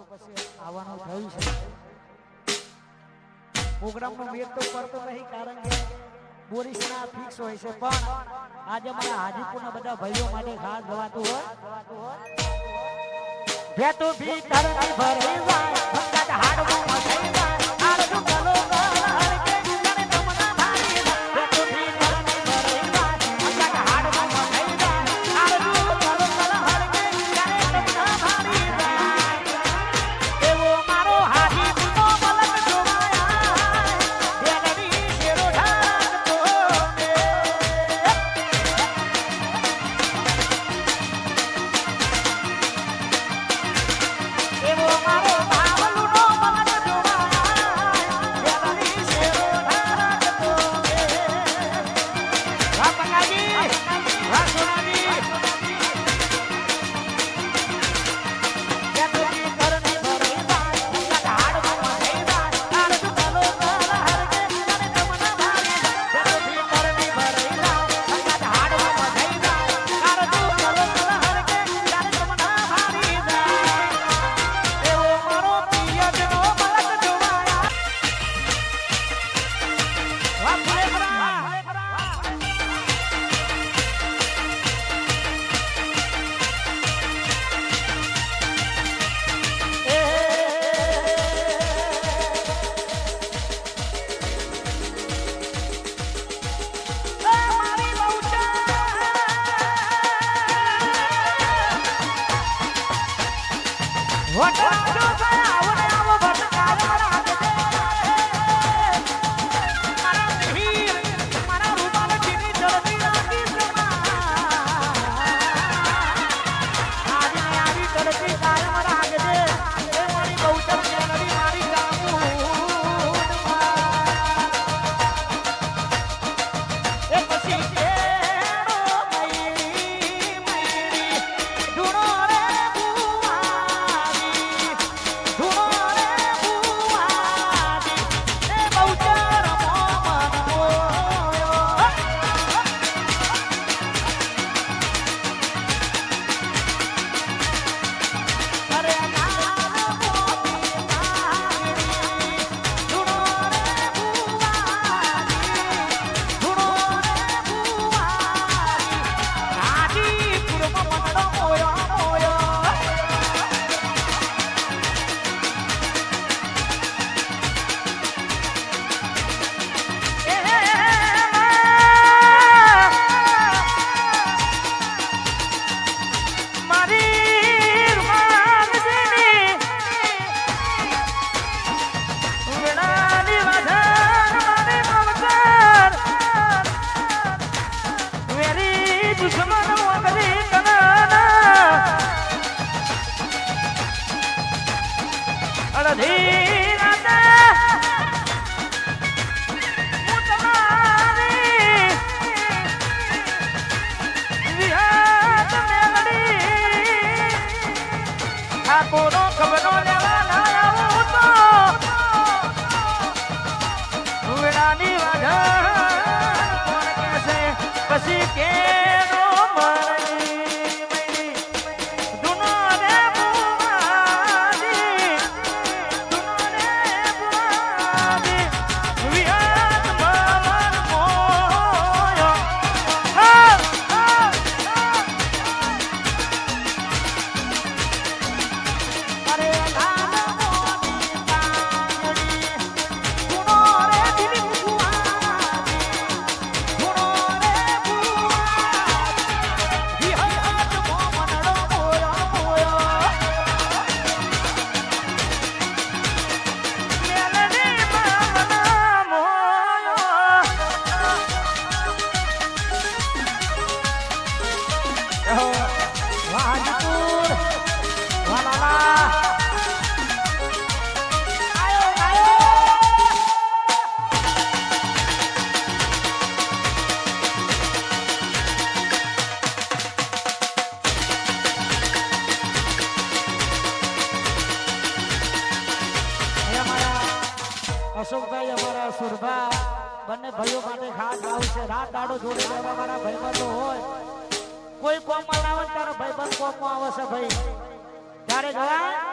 પછી આવવાનું થયું છે પ્રોગ્રામનો મેળ તો પડતો નહીં કારણ કે બોરીસના ફિક્સ હોય છે પણ આજે મારા હાજીપુરના બધા ભાઈઓ માટે ખાસ ગવાતું હોય ભેતો ભીતર ની ભરી જાય ભંગાત હાડમાં મસાઈ જાય આરજુ ગલો ગલ હરકે જાણે તમના ભારી ભેતો ભીતર ની ભરી જાય ભંગાત હાડમાં મસાઈ જાય આરજુ ગલો ગલ હરકે જાણે તમના ભારી એવો મારો હાજીપુનો મલક જોવાયા બેનડી શેરો ઢાકતો એવો મારો બાવલુનો મલક જોવાયા બેનડી શેરો ઢાકતો વાહ પંગાજી વાહ સોનાજી અશોકભાઈ અમારા સુરભા બંને ભાઈઓ માટે ખાસ આવશે રાત દાડો જોડે રહેવા વાળા ભાઈબંધો હોય કોઈ કોમમાં ના હોય ત્યારે ભાઈબંધ કોમમાં આવશે ભાઈ ત્યારે જવા